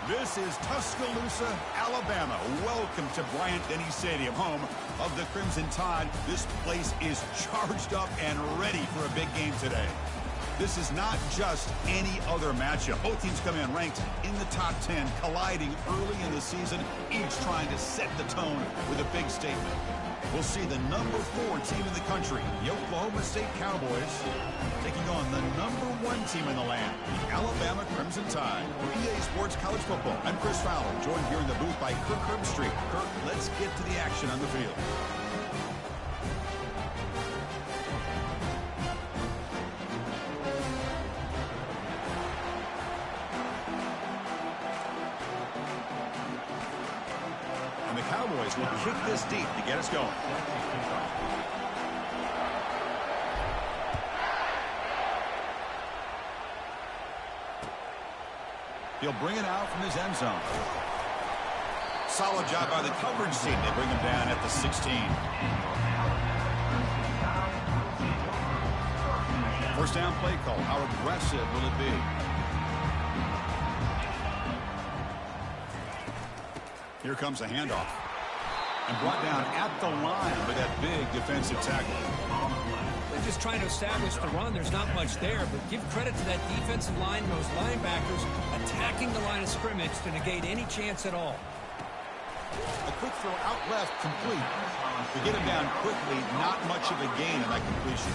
This is Tuscaloosa, Alabama. Welcome to Bryant-Denny Stadium, home of the Crimson Tide. This place is charged up and ready for a big game today. This is not just any other matchup. Both teams come in ranked in the top 10, colliding early in the season, each trying to set the tone with a big statement. We'll see the number 4 team in the country, the Oklahoma State Cowboys, taking on the number 1 team in the land, the Alabama Crimson Tide. For EA Sports College Football, I'm Chris Fowler, joined here in the booth by Kirk Herbstreit. Kirk, let's get to the action on the field. And the Cowboys will kick this deep to get us going. He'll bring it out from his end zone. Solid job by the coverage team. They bring him down at the 16. First down play call. How aggressive will it be? Here comes a handoff. And brought down at the line with that big defensive tackle. They're just trying to establish the run. There's not much there, but give credit to that defensive line and those linebackers attacking the line of scrimmage to negate any chance at all. A quick throw out left, complete. To get him down quickly, not much of a gain in that completion.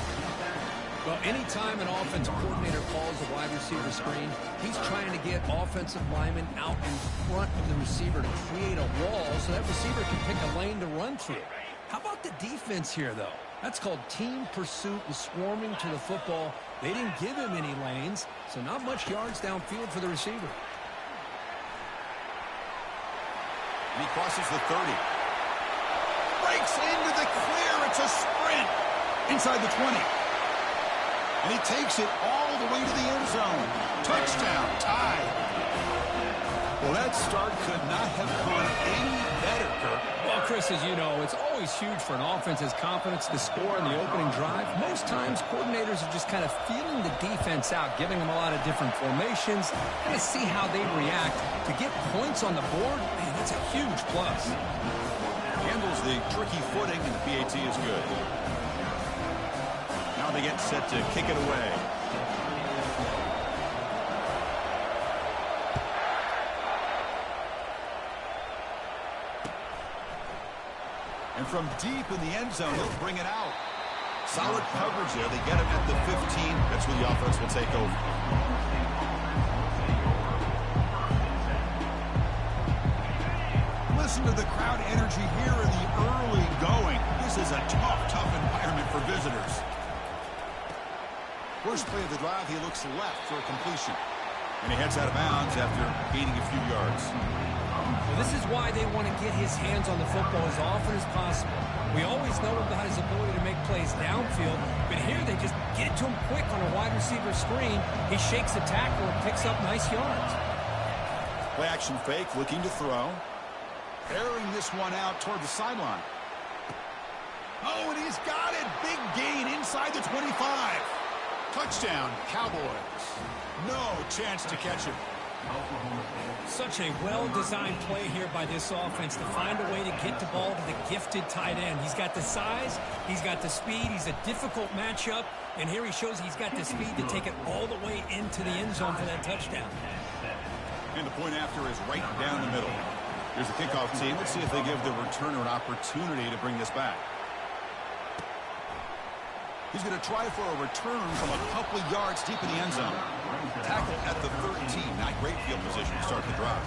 Well, anytime an offensive coordinator calls a wide receiver screen, he's trying to get offensive linemen out in front of the receiver to create a wall so that receiver can pick a lane to run through. How about the defense here, though? That's called team pursuit and swarming to the football. They didn't give him any lanes, so not much yards downfield for the receiver. And he crosses the 30. Breaks into the clear. It's a sprint. Inside the 20. And he takes it all the way to the end zone. Touchdown, Tide. Well, that start could not have gone any better, Kirk. Well, Chris, as you know, it's always huge for an offense's confidence to score in the opening drive. Most times, coordinators are just kind of feeling the defense out, giving them a lot of different formations, and to see how they react. To get points on the board, man, that's a huge plus. Handles the tricky footing, and the PAT is good. Now they get set to kick it away. And from deep in the end zone, he'll bring it out. Solid coverage there. They get him at the 15. That's where the offense will take over. Listen to the crowd energy here in the early going. This is a tough environment for visitors. First play of the drive, he looks left for a completion. And he heads out of bounds after gaining a few yards. Well, this is why they want to get his hands on the football as often as possible. We always know about his ability to make plays downfield, but here they just get it to him quick on a wide receiver screen. He shakes the tackle and picks up nice yards. Play action fake, looking to throw. Airing this one out toward the sideline. Oh, and he's got it. Big gain inside the 25. Touchdown, Cowboys. No chance to catch him. Such a well-designed play here by this offense to find a way to get the ball to the gifted tight end. He's got the size, he's got the speed, he's a difficult matchup, and here he shows he's got the speed to take it all the way into the end zone for that touchdown. And the point after is right down the middle. Here's the kickoff team. Let's see if they give the returner an opportunity to bring this back. He's going to try for a return from a couple of yards deep in the end zone. Tackle at the 13. Not great field position to start the drive.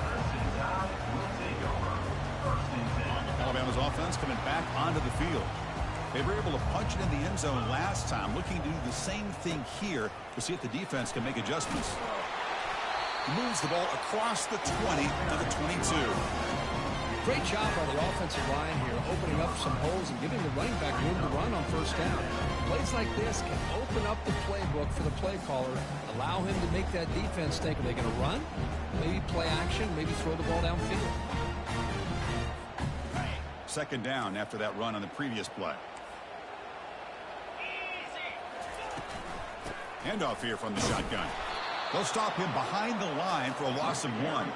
Alabama's offense coming back onto the field. They were able to punch it in the end zone last time. Looking to do the same thing here to see if the defense can make adjustments. He moves the ball across the 20 to the 22. Great job by the offensive line here, opening up some holes and giving the running back room to run on first down. Plays like this can open up the playbook for the play caller, allow him to make that defense think, are they going to run? Maybe play action, maybe throw the ball downfield. Second down after that run on the previous play. Handoff here from the shotgun. They'll stop him behind the line for a loss of 1.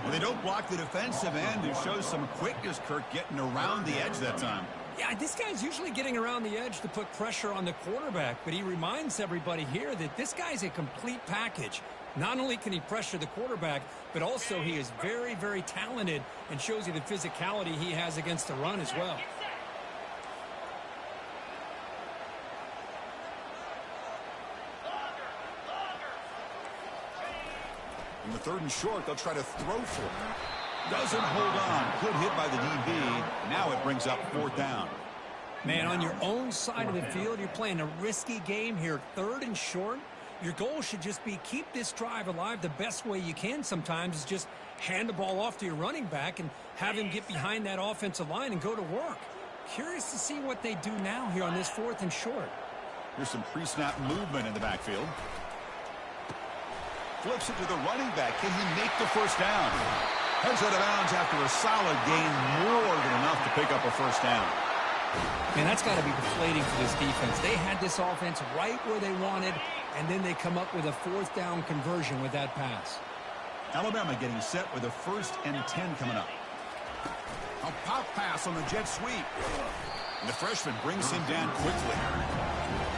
And they don't block the defensive end, who shows some quickness, Kirk, getting around the edge that time. Yeah, this guy's usually getting around the edge to put pressure on the quarterback, but he reminds everybody here that this guy's a complete package. Not only can he pressure the quarterback, but also he is very, very talented and shows you the physicality he has against the run as well. In the 3rd and short, they'll try to throw for it. Doesn't hold on. Good hit by the DB. Now it brings up 4th down. Man, on your own side of the field, you're playing a risky game here. 3rd and short. Your goal should just be keep this drive alive. The best way you can sometimes is just hand the ball off to your running back and have him get behind that offensive line and go to work. Curious to see what they do now here on this 4th and short. Here's some pre-snap movement in the backfield. Flips it to the running back. Can he make the 1st down? Heads out of bounds after a solid gain, more than enough to pick up a 1st down. Man, that's got to be deflating for this defense. They had this offense right where they wanted, and then they come up with a 4th down conversion with that pass. Alabama getting set with a 1st and 10 coming up. A pop pass on the jet sweep. And the freshman brings him down quickly.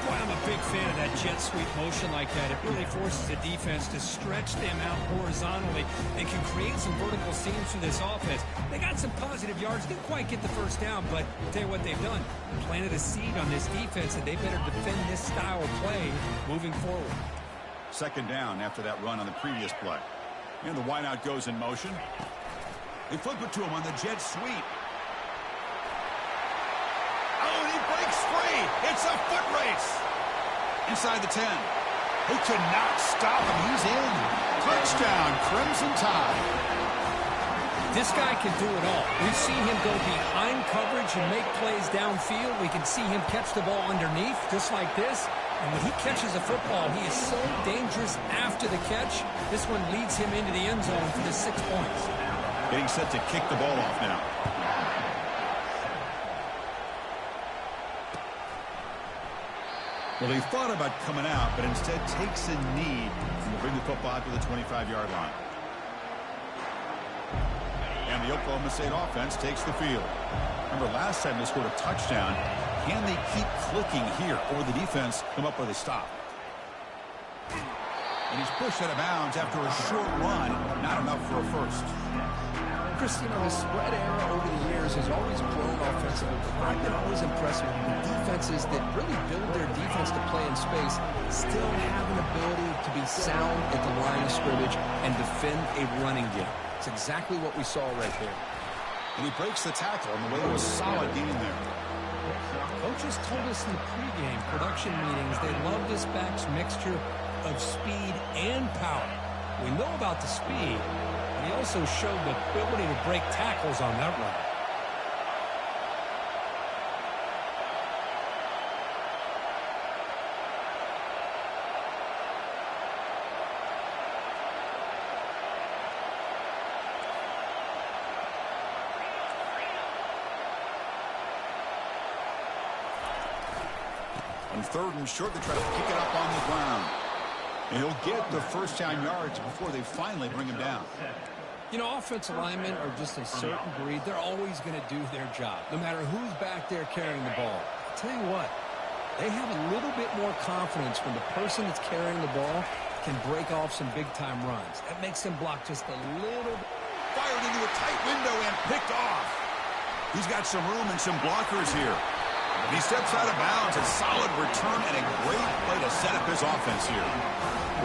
Boy, I'm a big fan of that jet sweep motion like that. It really forces the defense to stretch them out horizontally and can create some vertical seams for this offense. They got some positive yards. Didn't quite get the 1st down, but I'll tell you what they've done. Planted a seed on this defense, and they better defend this style of play moving forward. 2nd down after that run on the previous play. And the wideout goes in motion. They flip it to him on the jet sweep. Oh, and he breaks free. It's a foot race. Inside the 10. They cannot stop him. He's in. Touchdown, Crimson Tide. This guy can do it all. We've seen him go behind coverage and make plays downfield. We can see him catch the ball underneath just like this. And when he catches a football, he is so dangerous after the catch. This one leads him into the end zone for the 6 points. Getting set to kick the ball off now. Well, he thought about coming out, but instead takes a knee and will bring the football out to the 25-yard line. And the Oklahoma State offense takes the field. Remember, last time they scored a touchdown. Can they keep clicking here, or the defense come up with a stop? And he's pushed out of bounds after a short run. Not enough for a 1st. Chris, you know, the spread era over the years has always grown offensively. I've been always impressed with the defenses that really build their defense to play in space, still have an ability to be sound at the line of scrimmage and defend a running game. It's exactly what we saw right there. And he breaks the tackle on the way to a solid gain there. Coaches told us in the pregame production meetings they love this back's mixture of speed and power. We know about the speed, but he also showed the ability to break tackles on that run. On 3rd and short, they try to pick it up on the ground. And he'll get the 1st down yards before they finally bring him down. You know, offensive linemen are just a certain breed. They're always going to do their job, no matter who's back there carrying the ball. I'll tell you what, they have a little bit more confidence when the person that's carrying the ball can break off some big-time runs. That makes them block just a little bit. Fired into a tight window and picked off. He's got some room and some blockers here. And he steps out of bounds. A solid return and a great play to set up his offense here.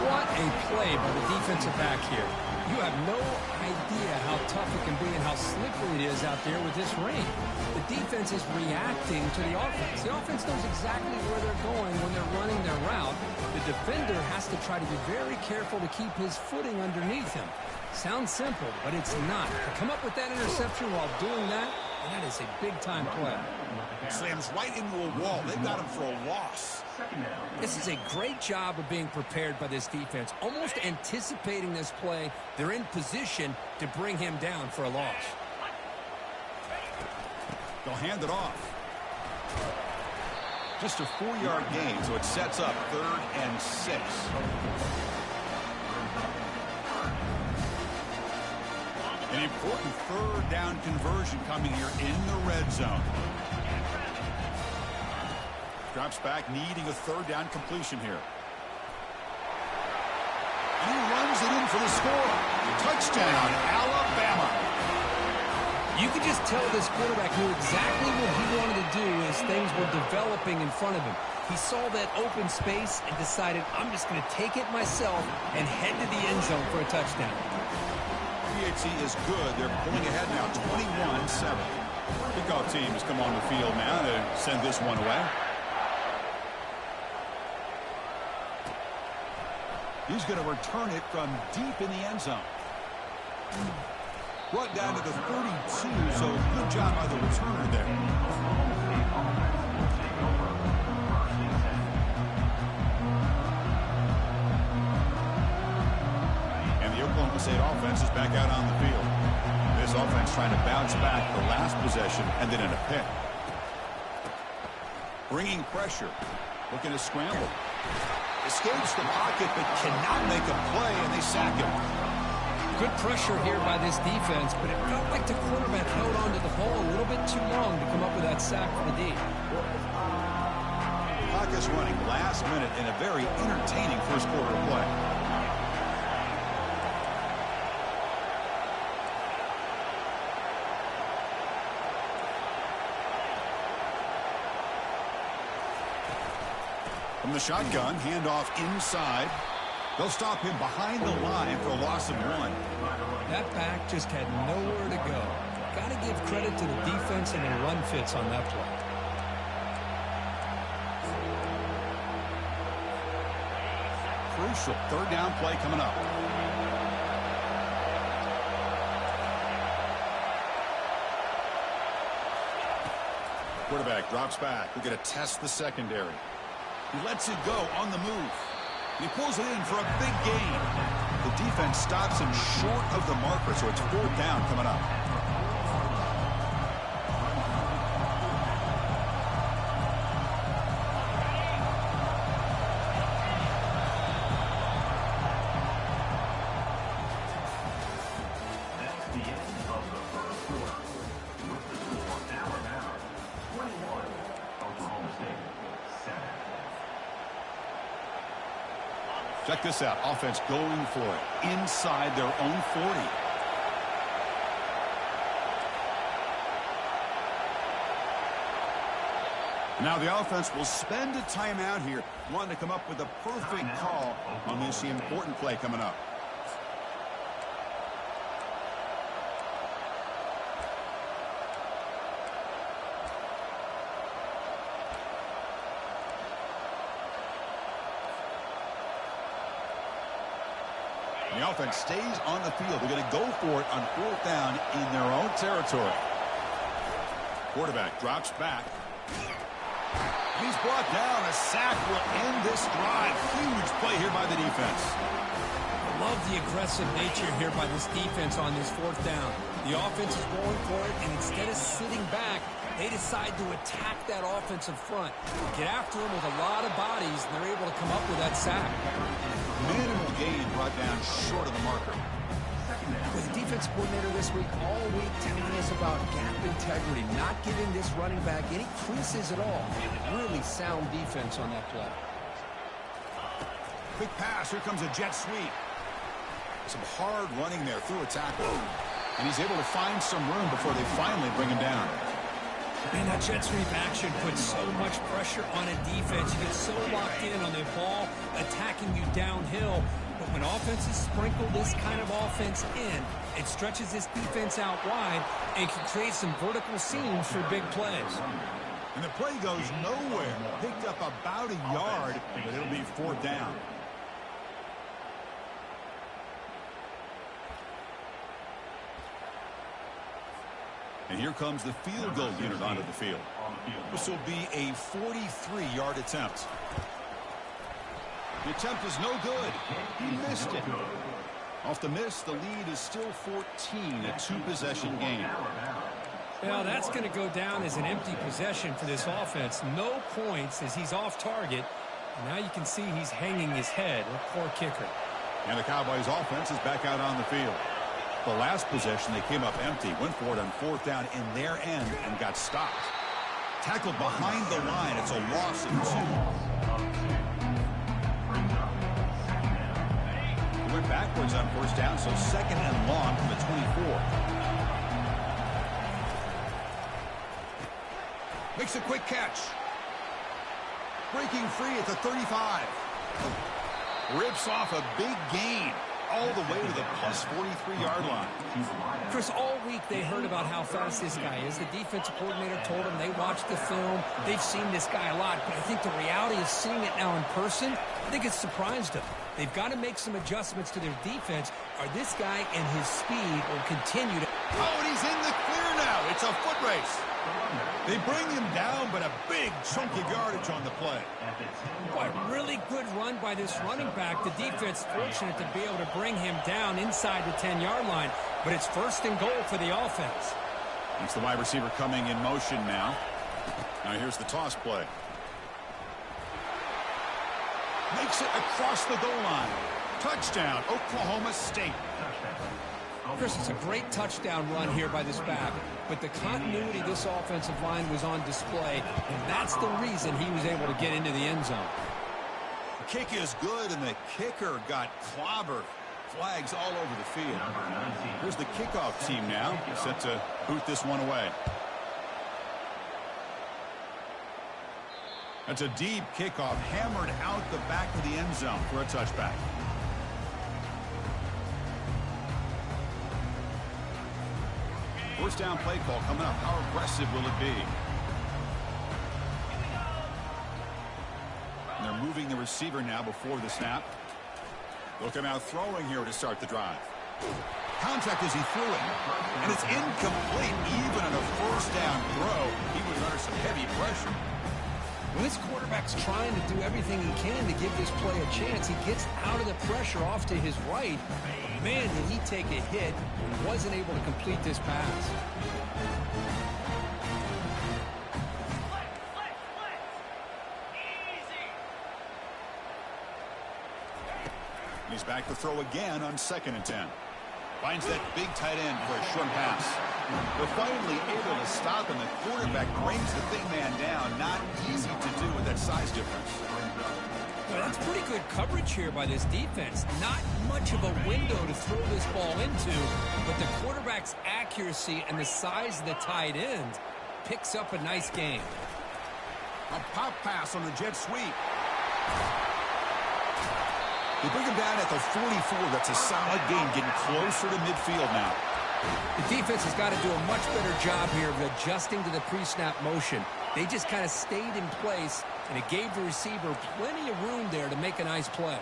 What a play by the defensive back here. You have no idea how tough it can be and how slippery it is out there with this rain. The defense is reacting to the offense. The offense knows exactly where they're going when they're running their route. The defender has to try to be very careful to keep his footing underneath him. Sounds simple, but it's not. To come up with that interception while doing that, and that is a big-time play. Slams right into a wall. They've got him for a loss. This is a great job of being prepared by this defense. Almost anticipating this play, they're in position to bring him down for a loss. They'll hand it off. Just a 4-yard gain, so it sets up 3rd and 6. An important third down conversion coming here in the red zone. Drops back, needing a third down completion here. And he runs it in for the score. Touchdown, Alabama. You could just tell this quarterback knew exactly what he wanted to do as things were developing in front of him. He saw that open space and decided, I'm just going to take it myself and head to the end zone for a touchdown. PHC is good. They're pulling ahead now, 21-7. Kickoff team has come on the field now to send this one away. He's going to return it from deep in the end zone. Brought down to the 32, so good job by the returner there. And the Oklahoma State offense is back out on the field. This offense trying to bounce back the last possession and then in a pick. Bringing pressure. Looking to scramble. Escapes the pocket but cannot make a play, and they sack him. Good pressure here by this defense, but it felt like the quarterback held onto the ball a little bit too long to come up with that sack for the D. Clock is running last minute in a very entertaining first quarter of play. From the shotgun, handoff inside. They'll stop him behind the line for a loss of 1. That back just had nowhere to go. Got to give credit to the defense and their run fits on that play. Crucial third down play coming up. Quarterback drops back. We're going to test the secondary. He lets it go on the move. He pulls it in for a big gain. The defense stops him short of the marker, so it's fourth down coming up. That's the end of the first quarter. With the score, Alabama 21, Oklahoma State 7. Check this out. Offense going for it inside their own 40. Now the offense will spend a timeout here, wanting to come up with a perfect call on this important play coming up. The offense stays on the field. They're going to go for it on fourth down in their own territory. Quarterback drops back. He's brought down. A sack will end this drive. Huge play here by the defense. I love the aggressive nature here by this defense on this fourth down. The offense is going for it, and instead of sitting back, they decide to attack that offensive front. Get after them with a lot of bodies, and they're able to come up with that sack. Minimal gain brought down short of the marker. With the defensive coordinator this week, all week telling us about gap integrity, not giving this running back any creases at all. Really sound defense on that play. Quick pass. Here comes a jet sweep. Some hard running there through a tackle. And he's able to find some room before they finally bring him down. Man, that jet sweep action puts so much pressure on a defense. You get so locked in on the ball attacking you downhill. But when offenses sprinkle this kind of offense in, it stretches this defense out wide and can create some vertical seams for big plays. And the play goes nowhere. Picked up about a yard, but it'll be fourth down. And here comes the field goal unit onto the field. This will be a 43-yard attempt. The attempt is no good. He missed it. Off the miss, the lead is still 14, a two-possession game. Well, that's going to go down as an empty possession for this offense. No points as he's off target. And now you can see he's hanging his head. A poor kicker. And the Cowboys offense is back out on the field. The last possession, they came up empty, went for it on 4th down in their end and got stopped. Tackled behind the line. It's a loss of 2. He went backwards on 1st down, so 2nd and long from the 24. Makes a quick catch. Breaking free at the 35. Rips off a big gain all the way to the plus 43-yard line. Chris, all week they heard about how fast this guy is. The defensive coordinator told them they watched the film. They've seen this guy a lot, but I think the reality is seeing it now in person, I think it's surprised them. They've got to make some adjustments to their defense, or this guy and his speed will continue to... Oh, and he's in the clear now. It's a foot race. They bring him down, but a big chunk of yardage on the play. Boy, really good run by this running back. The defense fortunate to be able to bring him down inside the 10-yard line, but it's 1st and goal for the offense. It's the wide receiver coming in motion now. Now here's the toss play. Makes it across the goal line. Touchdown, Oklahoma State. Chris, it's a great touchdown run here by this back, but the continuity of this offensive line was on display, and that's the reason he was able to get into the end zone. The kick is good, and the kicker got clobbered. Flags all over the field. Here's the kickoff team now, set to boot this one away. That's a deep kickoff, hammered out the back of the end zone for a touchback. First down play call coming up. How aggressive will it be? And they're moving the receiver now before the snap. Looking out throwing here to start the drive. Contact as he threw it. And it's incomplete even on a 1st down throw. He was under some heavy pressure. When this quarterback's trying to do everything he can to give this play a chance, he gets out of the pressure off to his right. Man, did he take a hit and wasn't able to complete this pass. He's back to throw again on 2nd and 10. Finds that big tight end for a short pass. They're finally able to stop him. The quarterback brings the big man down. Not easy to do with that size difference. Well, that's pretty good coverage here by this defense. Not much of a window to throw this ball into, but the quarterback's accuracy and the size of the tight end picks up a nice game. A pop pass on the jet sweep. They bring him down at the 44. That's a solid gain, getting closer to midfield now. The defense has got to do a much better job here of adjusting to the pre-snap motion. They just kind of stayed in place, and it gave the receiver plenty of room there to make a nice play.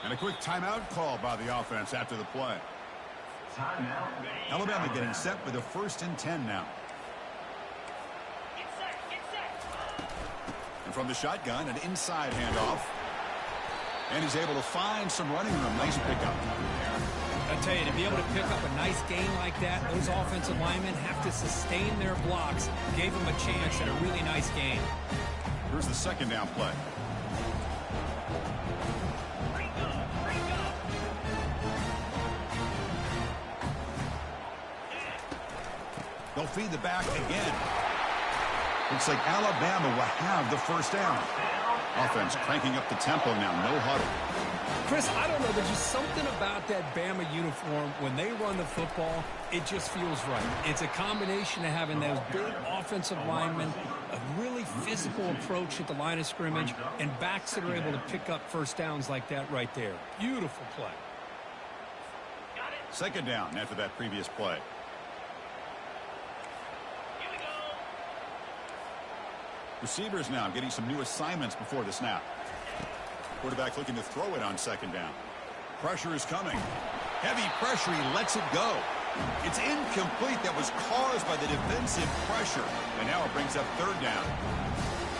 And a quick timeout call by the offense after the play. Alabama getting set with a 1st and 10 now. And from the shotgun, an inside handoff. And he's able to find some running room. Nice pickup. I tell you, to be able to pick up a nice gain like that, those offensive linemen have to sustain their blocks. Gave them a chance at a really nice gain. Here's the 2nd down play. They'll feed the back again. Looks like Alabama will have the 1st down. Offense cranking up the tempo now. No huddle. Chris, I don't know. There's just something about that Bama uniform. When they run the football, it just feels right. It's a combination of having those big offensive linemen, a really physical approach at the line of scrimmage, and backs that are able to pick up 1st downs like that right there. Beautiful play. 2nd down after that previous play. Receivers now getting some new assignments before the snap. Quarterback looking to throw it on 2nd down. Pressure is coming. Heavy pressure. He lets it go. It's incomplete. That was caused by the defensive pressure. And now it brings up 3rd down.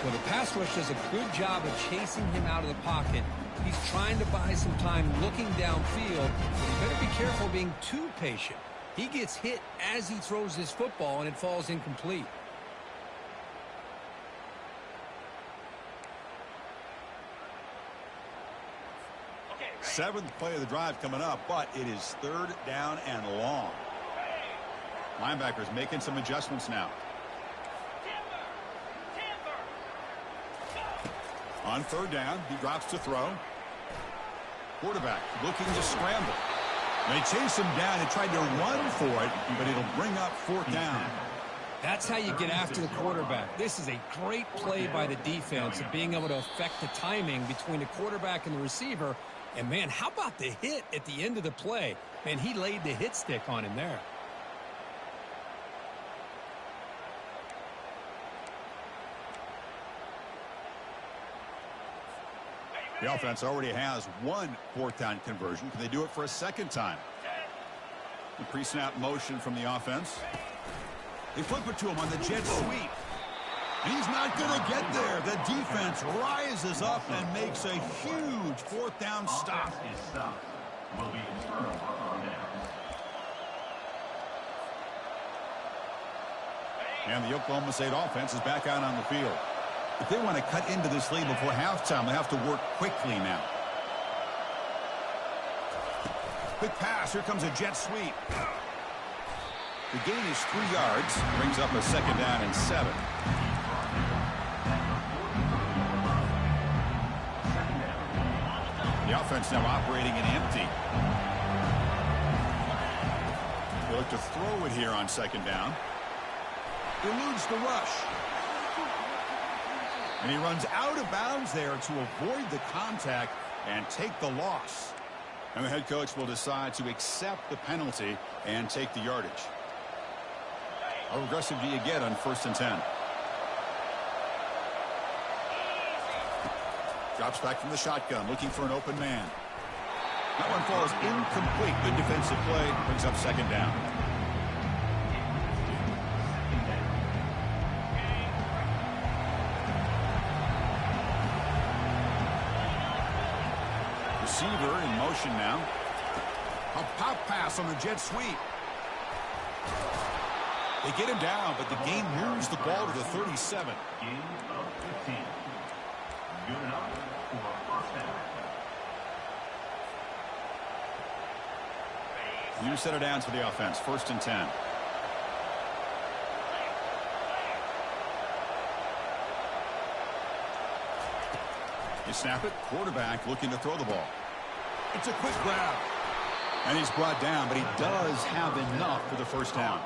Well, the pass rush does a good job of chasing him out of the pocket. He's trying to buy some time looking downfield, but you better be careful being too patient. He gets hit as he throws his football, and it falls incomplete. Seventh play of the drive coming up, but it is third down and long. Linebackers making some adjustments now. On third down, he drops to throw. Quarterback looking to scramble. They chase him down and tried to run for it, but it'll bring up fourth down. That's how you get after the quarterback. This is a great play by the defense of being able to affect the timing between the quarterback and the receiver. And, man, how about the hit at the end of the play? Man, he laid the hit stick on him there. The offense already has one fourth down conversion. Can they do it for a second time? The pre-snap motion from the offense. They flip it to him on the jet sweep. He's not going to get there. The defense rises up and makes a huge fourth down stop. And the Oklahoma State offense is back out on the field. If they want to cut into this lead before halftime, they have to work quickly now. Quick pass. Here comes a jet sweep. The gain is 3 yards. Brings up a second down and 7. The offense now operating in empty. They look to throw it here on second down. Eludes the rush. And he runs out of bounds there to avoid the contact and take the loss. And the head coach will decide to accept the penalty and take the yardage. How aggressive do you get on 1st and 10? Drops back from the shotgun, looking for an open man. That one falls incomplete. Good defensive play. Brings up second down. Receiver in motion now. A pop pass on the jet sweep. They get him down, but the game moves the ball to the 37. Gain of 15. Good enough for a first down. New set of downs for the offense. 1st and 10. You snap it. Quarterback looking to throw the ball. It's a quick grab. And he's brought down, but he does have enough for the first down.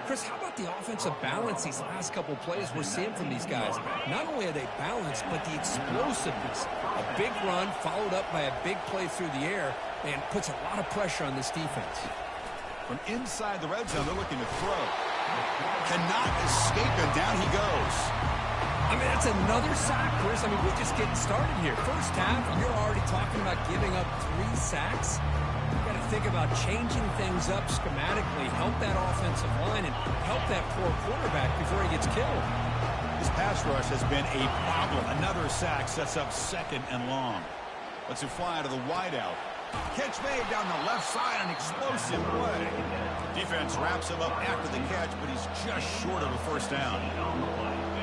Chris, how about the offensive balance these last couple plays we're seeing from these guys? Not only are they balanced, but the explosiveness. A big run followed up by a big play through the air and puts a lot of pressure on this defense. From inside the red zone, they're looking to throw. Cannot escape it. Down he goes. I mean, that's another sack, Chris. I mean, we're just getting started here. First half, and you're already talking about giving up 3 sacks. You've got to think about changing things up schematically, help that offensive line, and help that poor quarterback before he gets killed. This pass rush has been a problem. Another sack sets up second and long. Lets it fly to the wideout. Catch made down the left side, an explosive play. Defense wraps him up after the catch, but he's just short of a first down.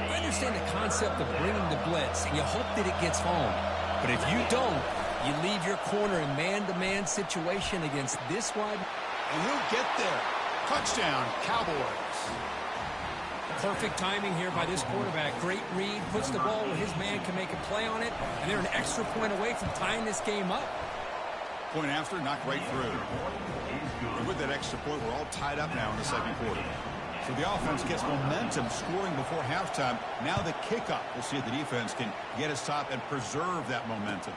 I understand the concept of bringing the blitz, and you hope that it gets home. But if you don't, you leave your corner in man-to-man situation against this wide. And he'll get there. Touchdown, Cowboys. Perfect timing here by this quarterback. Great read, puts the ball where his man can make a play on it, and they're an extra point away from tying this game up. Point after, knocked right through. And with that extra point, we're all tied up now in the second quarter. So the offense gets momentum scoring before halftime. Now the kickoff. We'll see if the defense can get his top and preserve that momentum.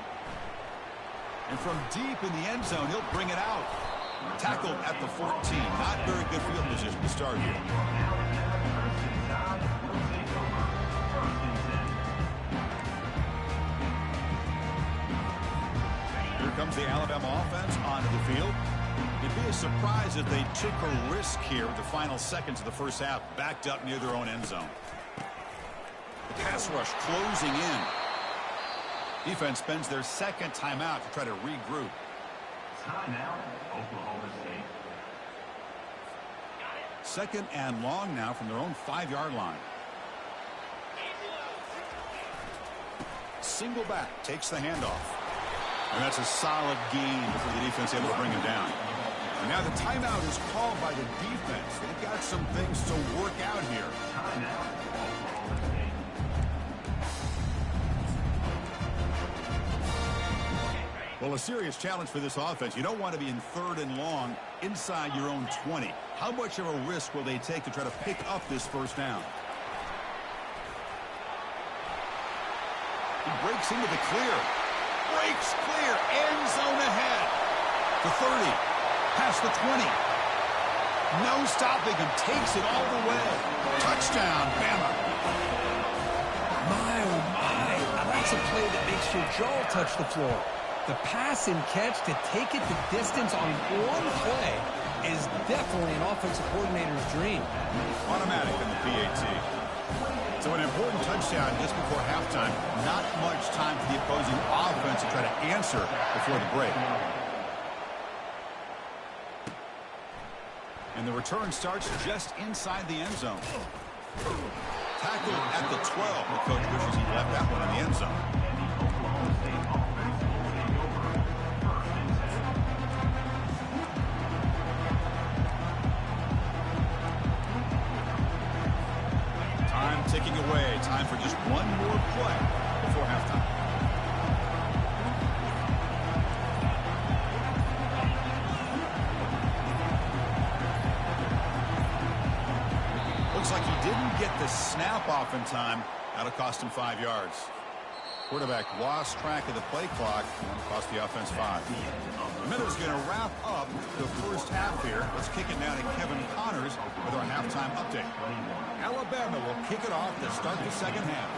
And from deep in the end zone, he'll bring it out. Tackled at the 14. Not very good field position to start here. Here comes the Alabama offense onto the field. It'd be a surprise if they took a risk here with the final seconds of the first half, backed up near their own end zone. The pass rush closing in. Defense spends their second timeout to try to regroup. Timeout, Oklahoma State. Second and long now from their own 5-yard line. Single back takes the handoff. And that's a solid gain for the defense able to bring him down. And now the timeout is called by the defense. They've got some things to work out here. Well, a serious challenge for this offense. You don't want to be in 3rd and long inside your own 20. How much of a risk will they take to try to pick up this first down? He breaks into the clear. Breaks clear. End zone ahead. The 30. Past the 20. No stopping him. Takes it all the way. Touchdown, Bama. My, oh my. Now that's a play that makes your jaw touch the floor. The pass and catch to take it the distance on one play is definitely an offensive coordinator's dream. Automatic in the PAT. So an important touchdown just before halftime. Not much time for the opposing offense to try to answer before the break. And the return starts just inside the end zone. Tackled at the 12. The coach wishes he left that one in the end zone. Time ticking away. Time for just one more play before halftime. Looks like he didn't get the snap off in time. That'll cost him 5 yards. Quarterback lost track of the play clock and cost the offense 5. The Minnows going to wrap up the first half here. Let's kick it now to Kevin Connors with our halftime update. Alabama will kick it off to start the second half.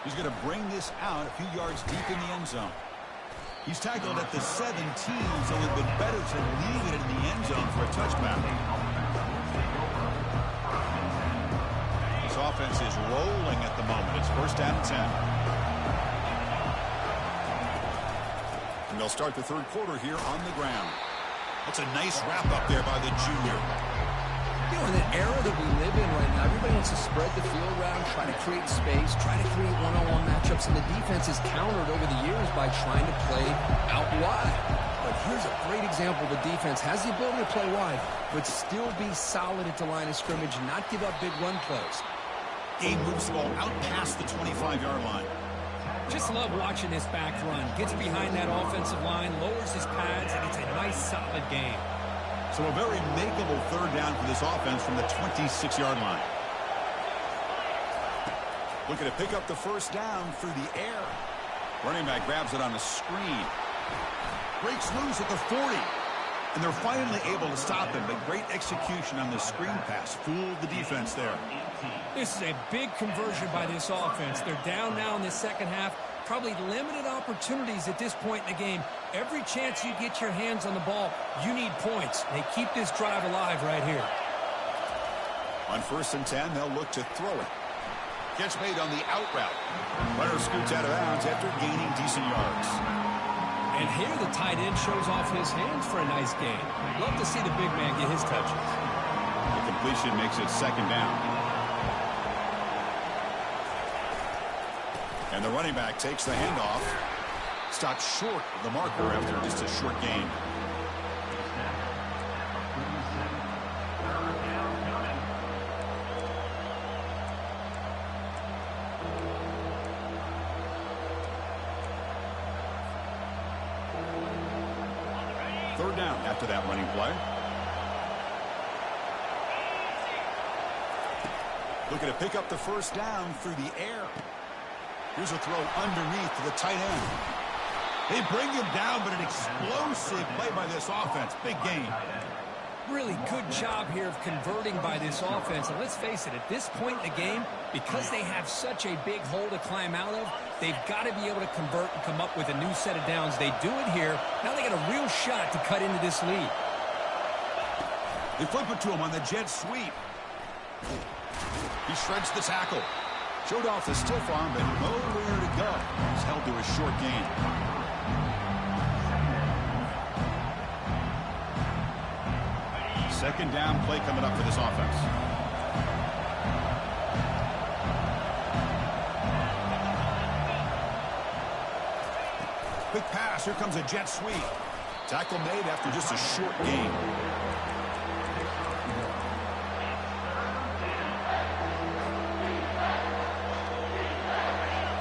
He's going to bring this out a few yards deep in the end zone. He's tackled at the 17, so it would have been better to leave it in the end zone for a touchback. This offense is rolling at the moment. It's first down and 10. And they'll start the third quarter here on the ground. That's a nice wrap up there by the junior. You know, in the era that we live in right now, everybody wants to spread the field around, try to create space, try to create one-on-one matchups, and the defense is countered over the years by trying to play out wide. But here's a great example. The defense has the ability to play wide, but still be solid at the line of scrimmage, not give up big run plays. Gabe moves the ball out past the 25-yard line. Just love watching this back run. Gets behind that offensive line, lowers his pads, and it's a nice, solid game. So a very makeable third down for this offense from the 26-yard line. Looking to pick up the first down through the air. Running back grabs it on a screen. Breaks loose at the 40. And they're finally able to stop him. But great execution on the screen pass. Fooled the defense there. This is a big conversion by this offense. They're down now in the second half. Probably limited opportunities at this point in the game. Every chance you get your hands on the ball, you need points. They keep this drive alive right here. On 1st and 10, they'll look to throw it. Catch made on the out route. Runner scoots out of bounds after gaining decent yards. And here the tight end shows off his hands for a nice gain. Love to see the big man get his touches. The completion makes it second down. And the running back takes the handoff. Stops short of the marker after just a short gain. Third down after that running play. Looking to pick up the first down through the air. Here's a throw underneath to the tight end. They bring him down, but an explosive play by this offense. Big gain. Really good job here of converting by this offense. And let's face it, at this point in the game, because they have such a big hole to climb out of, they've got to be able to convert and come up with a new set of downs. They do it here. Now they got a real shot to cut into this lead. They flip it to him on the jet sweep. He shreds the tackle. Showed off the stiff arm, but nowhere to go. He's held to a short gain. Second down play coming up for this offense. Quick pass. Here comes a jet sweep. Tackle made after just a short gain.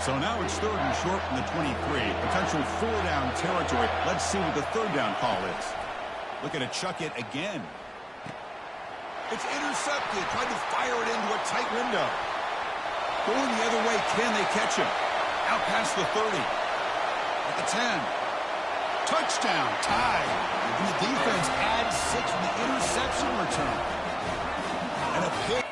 So now it's 3rd and short from the 23. Potential 4-down territory. Let's see what the 3rd down call is. Looking to chuck it again. It's intercepted. Tried to fire it into a tight window. Going the other way. Can they catch him? Out past the 30. At the 10. Touchdown. Tied. And the defense adds 6 from the interception return. And a pick.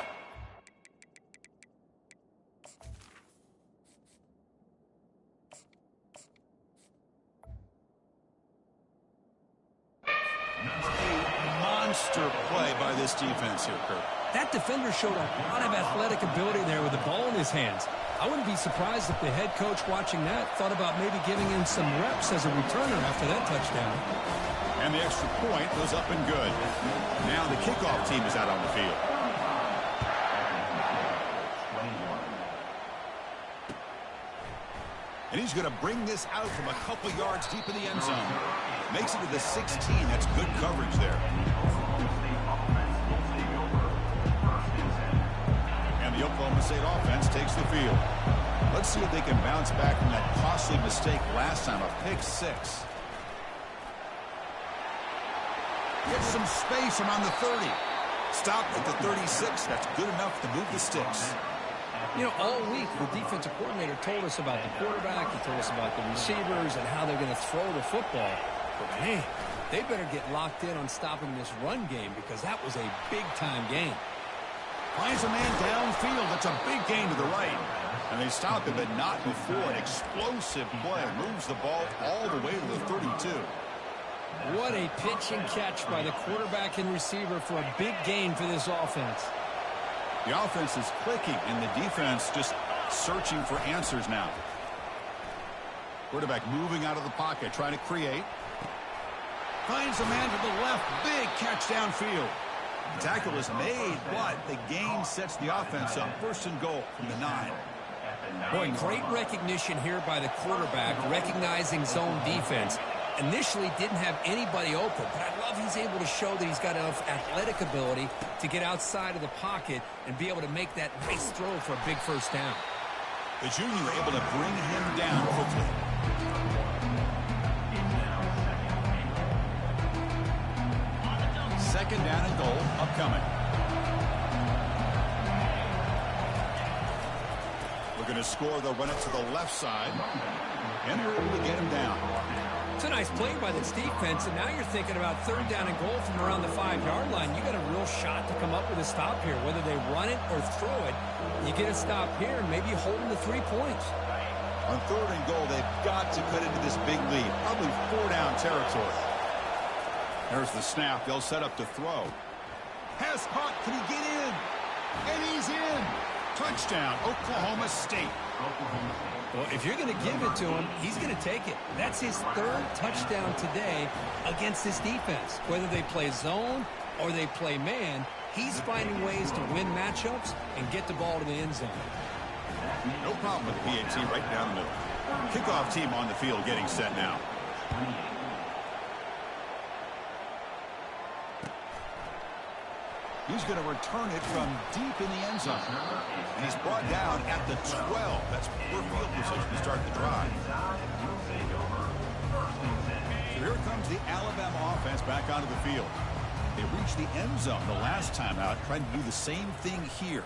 Monster play by this defense here, Kurt. That defender showed a lot of athletic ability there with the ball in his hands. I wouldn't be surprised if the head coach watching that thought about maybe giving him some reps as a returner after that touchdown. And the extra point was up and good. Now the kickoff team is out on the field. And he's going to bring this out from a couple yards deep in the end zone. Makes it to the 16. That's good coverage there. And the Oklahoma State offense takes the field. Let's see if they can bounce back from that costly mistake last time, a pick 6. Gets some space around the 30. Stop at the 36. That's good enough to move the sticks. You know, all week, the defensive coordinator told us about the quarterback. He told us about the receivers and how they're going to throw the football. But, man, they better get locked in on stopping this run game because that was a big-time game. Finds a man downfield. That's a big gain to the right. And they stop him, but not before. An explosive play. Moves the ball all the way to the 32. What a pitch and catch by the quarterback and receiver for a big gain for this offense. The offense is clicking, and the defense just searching for answers now. Quarterback moving out of the pocket, trying to create. Finds a man to the left. Big catch downfield. The tackle is made, but the gain sets the offense up. 1st and goal from the 9. Boy, great recognition here by the quarterback, recognizing zone defense. Initially didn't have anybody open, but I love he's able to show that he's got enough athletic ability to get outside of the pocket and be able to make that nice throw for a big 1st down. The junior able to bring him down quickly. Second down and goal upcoming. Looking to score, they'll run it to the left side. And they're able to get him down. It's a nice play by this defense, and now you're thinking about 3rd down and goal from around the 5-yard line. You got a real shot to come up with a stop here, whether they run it or throw it. You get a stop here, and maybe you hold them to 3 points. On 3rd and goal, they've got to cut into this big lead. Probably 4-down territory. There's the snap. They'll set up to throw. Pass caught. Can he get in? And he's in. Touchdown, Oklahoma State. Well, if you're going to give it to him, he's going to take it. That's his 3rd touchdown today against this defense. Whether they play zone or they play man, he's finding ways to win matchups and get the ball to the end zone. No problem with the PAT right down the middle. Kickoff team on the field getting set now. He's going to return it from deep in the end zone. And he's brought down at the 12. That's poor field position to start the drive. So here comes the Alabama offense back onto the field. They reached the end zone the last time out, trying to do the same thing here.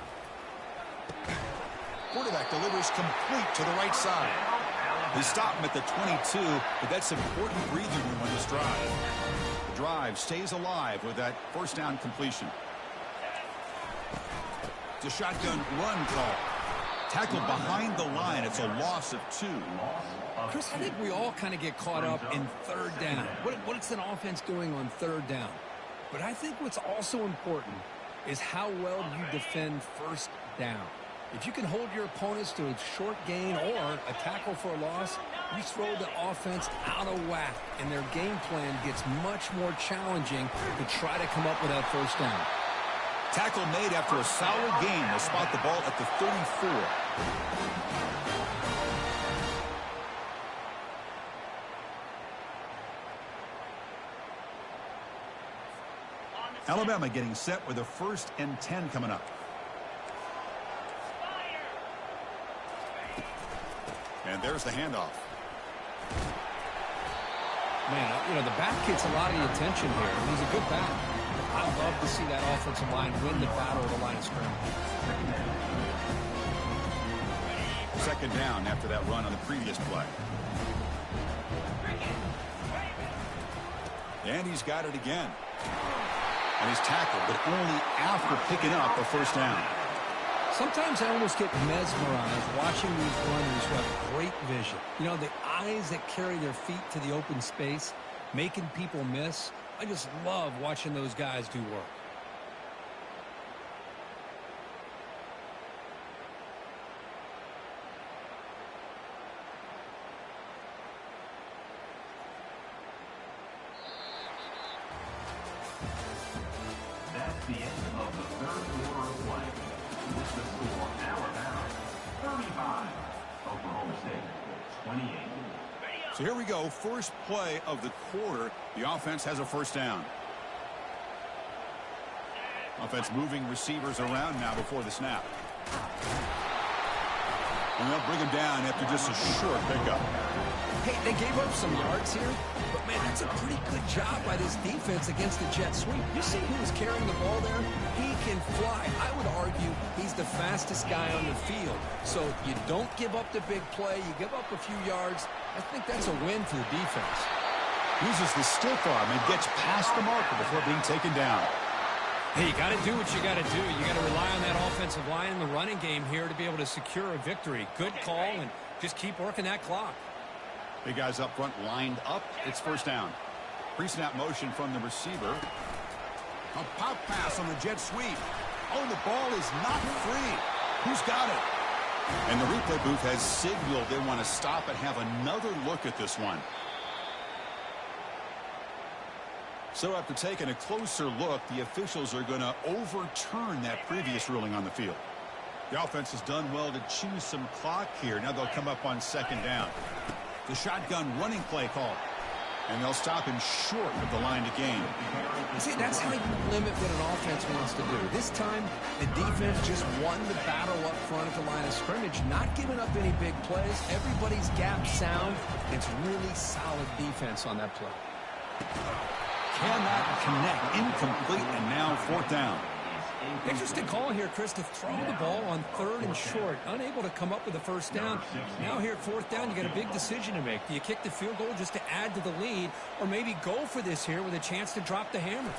Quarterback delivers complete to the right side. They stop him at the 22, but that's important breathing room on this drive. The drive stays alive with that 1st down completion. It's a shotgun run call. Tackled behind the line. It's a loss of 2. Chris, I think we all kind of get caught up in 3rd down. What's an offense doing on 3rd down? But I think what's also important is how well you defend 1st down. If you can hold your opponents to a short gain or a tackle for a loss, you throw the offense out of whack, and their game plan gets much more challenging to try to come up with that 1st down. Tackle made after a solid gain. They'll spot the ball at the 34. Alabama getting set with a 1st and 10 coming up. And there's the handoff. Man, you know, the back gets a lot of the attention here. And he's a good back. I love to see that offensive line win the battle of the line of scrimmage. 2nd down after that run on the previous play. And he's got it again. And he's tackled, but only after picking up a 1st down. Sometimes I almost get mesmerized watching these runners who have great vision. You know, the eyes that carry their feet to the open space, making people miss. I just love watching those guys do work. That's the end of the 3rd quarter of play. With the score, Alabama 35, Oklahoma State 28. So here we go. First play of the quarter. The offense has a 1st down. Offense moving receivers around now before the snap. And they'll bring him down after just a short pickup. Hey, they gave up some yards here, but man, that's a pretty good job by this defense against the jet sweep. You see who was carrying the ball there? He can fly. I would argue he's the fastest guy on the field. So you don't give up the big play. You give up a few yards. I think that's a win for the defense. Uses the stiff arm and gets past the marker before being taken down. Hey, you got to do what you got to do. You got to rely on that offensive line in the running game here to be able to secure a victory. Good call, and just keep working that clock. Big guys up front lined up. It's 1st down. Pre-snap motion from the receiver. A pop pass on the jet sweep. Oh, the ball is not free. Who's got it? And the replay booth has signaled they want to stop and have another look at this one. So after taking a closer look, the officials are going to overturn that previous ruling on the field. The offense has done well to choose some clock here. Now they'll come up on 2nd down. The shotgun running play call. And they'll stop him short of the line to gain. See, that's how you limit what an offense wants to do. This time, the defense just won the battle up front at the line of scrimmage, not giving up any big plays. Everybody's gap sound. It's really solid defense on that play. Cannot connect. Incomplete, and now 4th down. Interesting call here, Chris, to throw the ball on 3rd and short. Unable to come up with a 1st down. Now here at 4th down, you got a big decision to make. Do you kick the field goal just to add to the lead, or maybe go for this here with a chance to drop the hammer?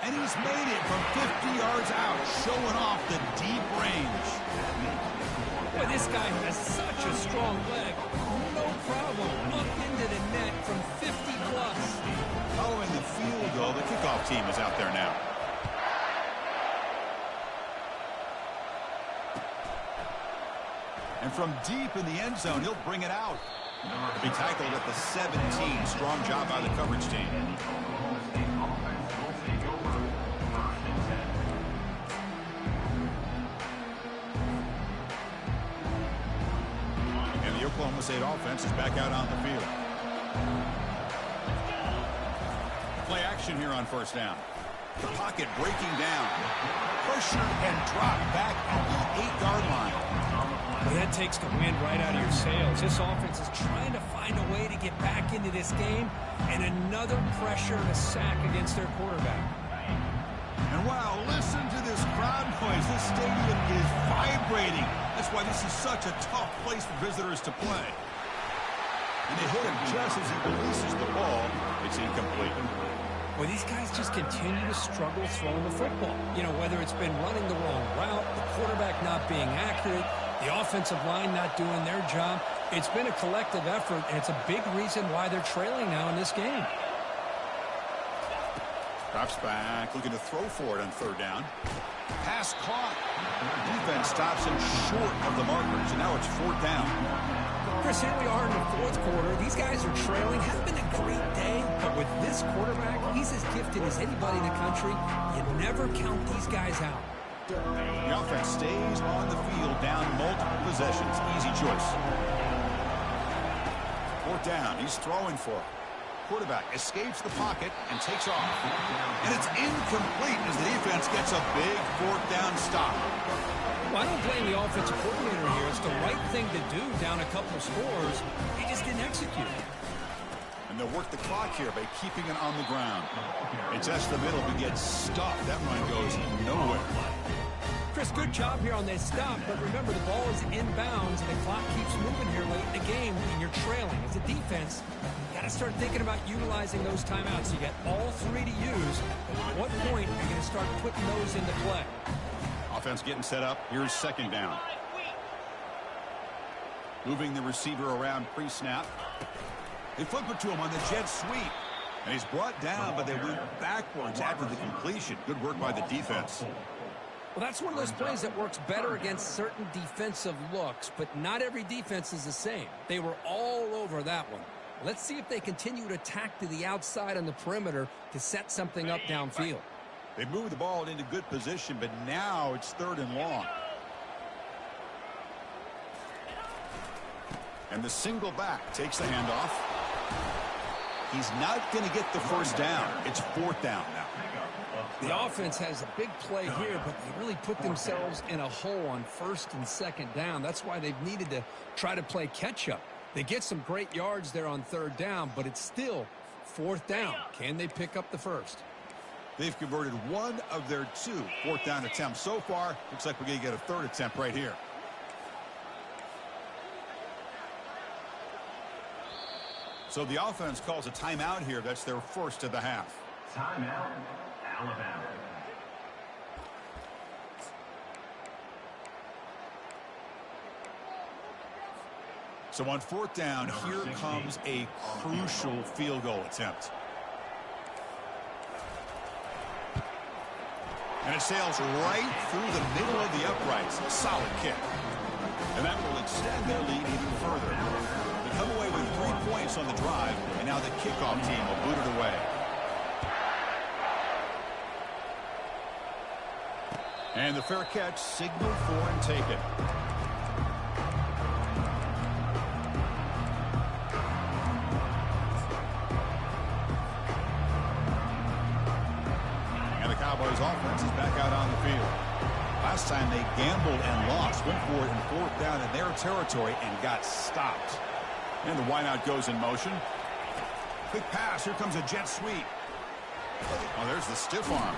And he's made it from 50 yards out, showing off the deep range. Boy, this guy has such a strong leg. No problem. Up into the net from 50 plus. Following the field goal, the kickoff team is out there now. And from deep in the end zone, he'll bring it out. To be tackled at the 17. Strong job by the coverage team. And the Oklahoma State offense is back out on the field. Play action here on 1st down. The pocket breaking down. Pressured and dropped back at the 8-yard line. Well, that takes the wind right out of your sails. This offense is trying to find a way to get back into this game, and another pressure and a sack against their quarterback. And wow, listen to this crowd noise. This stadium is vibrating. That's why this is such a tough place for visitors to play. And they hit him just as he releases the ball. It's incomplete. Well, these guys just continue to struggle throwing the football. You know, whether it's been running the wrong route, the quarterback not being accurate, the offensive line not doing their job. It's been a collective effort, and it's a big reason why they're trailing now in this game. Drops back, looking to throw for it on 3rd down. Pass caught. Defense stops him short of the markers, and now it's 4th down. Chris, here we are in the 4th quarter. These guys are trailing. Hasn't been a great day, but with this quarterback, he's as gifted as anybody in the country. You never count these guys out. The offense stays on the field, down multiple possessions. Easy choice. 4th down. He's throwing for it. quarterback escapes the pocket and takes off. And it's incomplete as the defense gets a big fourth down stop. Well, I don't blame the offensive coordinator here. It's the right thing to do down a couple of scores. He just didn't execute. And they'll work the clock here by keeping it on the ground. It's the middle, but gets stopped. That run goes nowhere. Chris, good job here on that stop, but remember the ball is inbounds and the clock keeps moving here late in the game and you're trailing. As a defense, you got to start thinking about utilizing those timeouts. You got all three to use. At what point are you going to start putting those into play? Offense getting set up. Here's second down. Moving the receiver around pre-snap. They flip it to him on the jet sweep. And he's brought down, but they went backwards after the completion. Good work by the defense. Well, that's one of those plays that works better against certain defensive looks, but not every defense is the same. They were all over that one. Let's see if they continue to attack to the outside on the perimeter to set something up downfield. They moved the ball into good position, but now it's third and long. And the single back takes the handoff. He's not going to get the first down. It's fourth down now. The offense has a big play here, but they really put themselves in a hole on first and second down. That's why they've needed to try to play catch-up. They get some great yards there on third down, but it's still fourth down. Can they pick up the first? They've converted one of their two fourth down attempts so far. Looks like we're going to get a third attempt right here. So the offense calls a timeout here. That's their first of the half. Timeout, Alabama. So on fourth down, here comes a crucial field goal attempt. And it sails right through the middle of the uprights. A solid kick. And that will extend their lead even further. They come away with 3 points on the drive, and now the kickoff team will boot it away. And the fair catch signaled for and taken. And the Cowboys offense is back out on the field. Last time they gambled and lost, went for it in fourth down in their territory and got stopped. And the wideout goes in motion. Quick pass. Here comes a jet sweep. Oh, there's the stiff arm.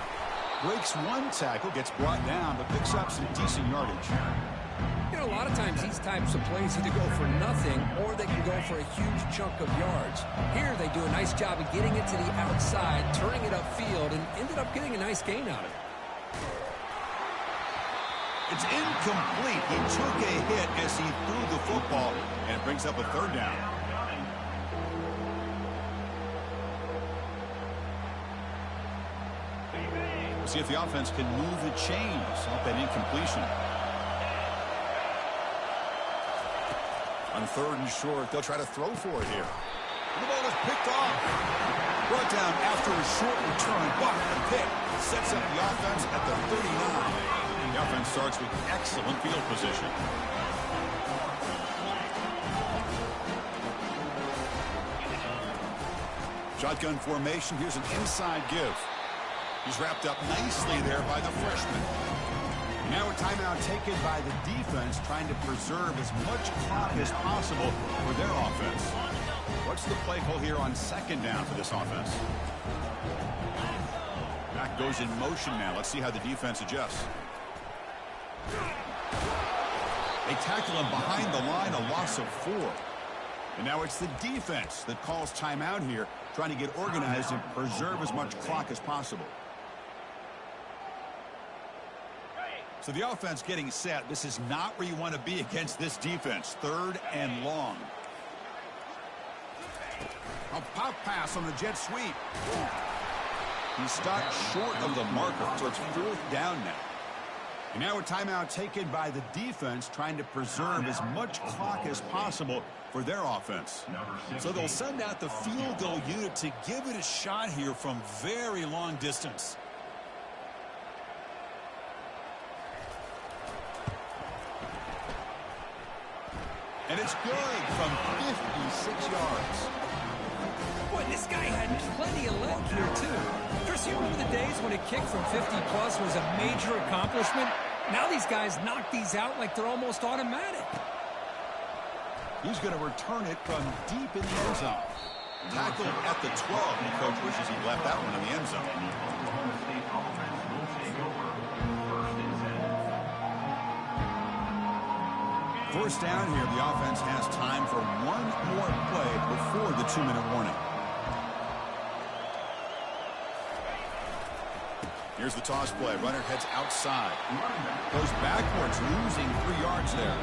Breaks one tackle, gets brought down, but picks up some decent yardage. You know, a lot of times these types of plays either go for nothing or they can go for a huge chunk of yards. Here they do a nice job of getting it to the outside, turning it upfield, and ended up getting a nice gain out of it. It's incomplete. He took a hit as he threw the football, and it brings up a third down. We'll see if the offense can move the chains off that incompletion. On third and short, they'll try to throw for it here. And the ball is picked off. Brought down after a short return, but the pick sets up the offense at the 39. The offense starts with excellent field position. Shotgun formation. Here's an inside give. He's wrapped up nicely there by the freshman. Now a timeout taken by the defense, trying to preserve as much clock as possible for their offense. What's the play call here on second down for this offense? Back goes in motion now. Let's see how the defense adjusts. They tackle him behind the line, a loss of 4. And now it's the defense that calls timeout here, trying to get organized and preserve as much clock as possible. So the offense getting set. This is not where you want to be against this defense. Third and long. A pop pass on the jet sweep. He stopped short of the marker, so it's fourth down now. And now a timeout taken by the defense, trying to preserve as much clock as possible for their offense. So they'll send out the field goal unit to give it a shot here from very long distance. And it's good from 56 yards. Boy, this guy had plenty of leg here, too. Chris, you remember the days when a kick from 50-plus was a major accomplishment? Now these guys knock these out like they're almost automatic. He's going to return it from deep in the end zone. Tackled at the 12. The coach wishes he left that one in the end zone. Oklahoma State offense will take over. First and 10. First down here, the offense has time for one more play before the 2-minute warning. Here's the toss play. Runner heads outside. Goes backwards, losing 3 yards there.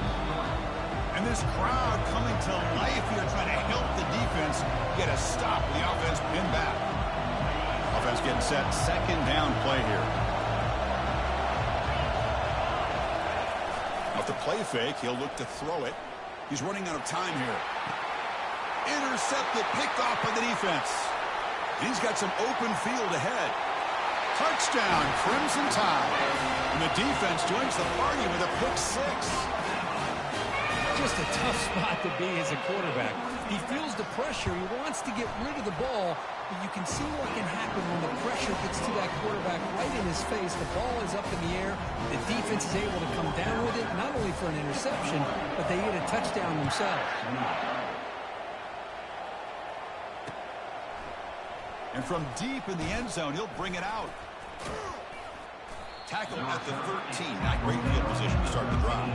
And this crowd coming to life here, trying to help the defense get a stop with the offense pinned back. Offense getting set. Second down play here. Off the play fake, he'll look to throw it. He's running out of time here. Intercepted, picked off by the defense. He's got some open field ahead. Touchdown, Crimson Tide. And the defense joins the party with a pick 6. Just a tough spot to be as a quarterback. He feels the pressure. He wants to get rid of the ball, but you can see what can happen when the pressure gets to that quarterback right in his face. The ball is up in the air. The defense is able to come down with it, not only for an interception, but they get a touchdown themselves. And from deep in the end zone, he'll bring it out. Tackle at the 13. Not great field position to start the drive.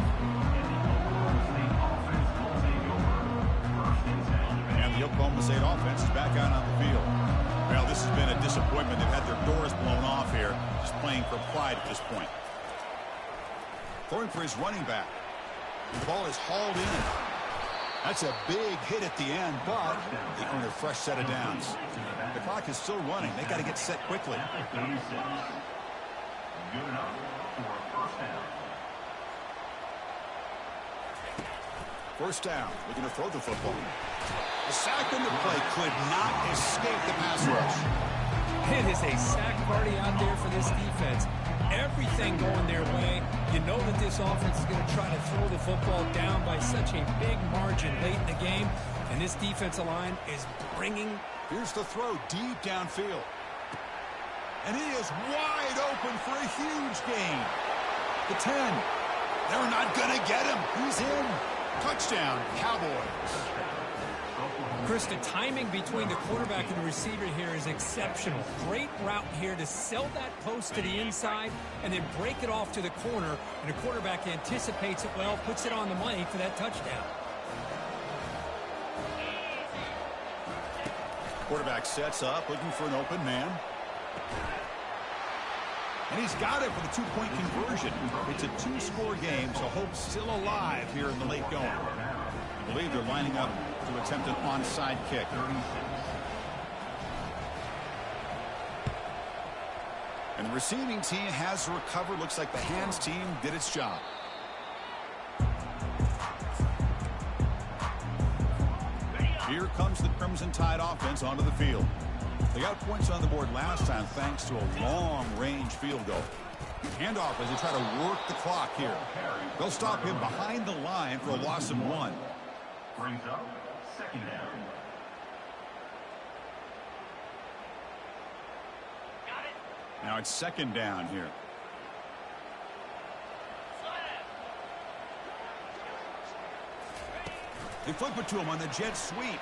And the Oklahoma State offense is back out on the field. Well, this has been a disappointment. They've had their doors blown off here, just playing for pride at this point. Throwing for his running back. The ball is hauled in. That's a big hit at the end, but they earn a fresh set of downs. The clock is still running. They got to get set quickly. Good enough for a first down. First down, looking to throw the football. The sack in the play could not escape the pass rush. It is a sack party out there for this defense. Everything going their way. You know that this offense is going to try to throw the football down by such a big margin late in the game. And this defensive line is bringing. Here's the throw deep downfield. And he is wide open for a huge gain. The 10. They're not going to get him. He's in. Touchdown, Cowboys. Chris, the timing between the quarterback and the receiver here is exceptional. Great route here to sell that post to the inside and then break it off to the corner. And the quarterback anticipates it well, puts it on the money for that touchdown. Quarterback sets up, looking for an open man. And he's got it for the 2-point conversion. It's a 2-score game, so hope's still alive here in the late going. I believe they're lining up to attempt an onside kick. And the receiving team has recovered. Looks like the hands team did its job. Here comes the Crimson Tide offense onto the field. They got points on the board last time thanks to a long-range field goal. Handoff as they try to work the clock here. They'll stop him behind the line for a loss of 1. Brings up second down. Now it's second down here. They flip it to him on the jet sweep.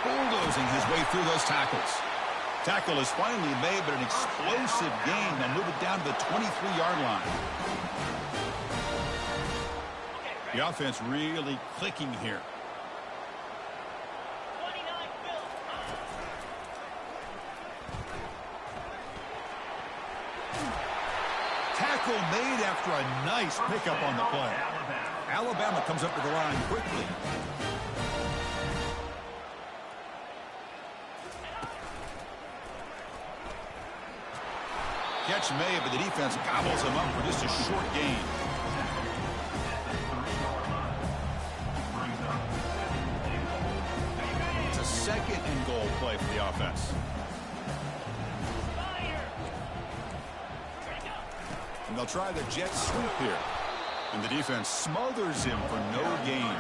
Bulldozing his way through those tackles. Tackle is finally made, but an explosive gain. They'll move it down to the 23-yard line. The offense really clicking here. Tackle made after a nice pickup on the play. Alabama comes up to the line quickly. Catch made, but the defense gobbles him up for just a short gain. It's a second and goal play for the offense. And they'll try the jet sweep here. And the defense smothers him for no gain.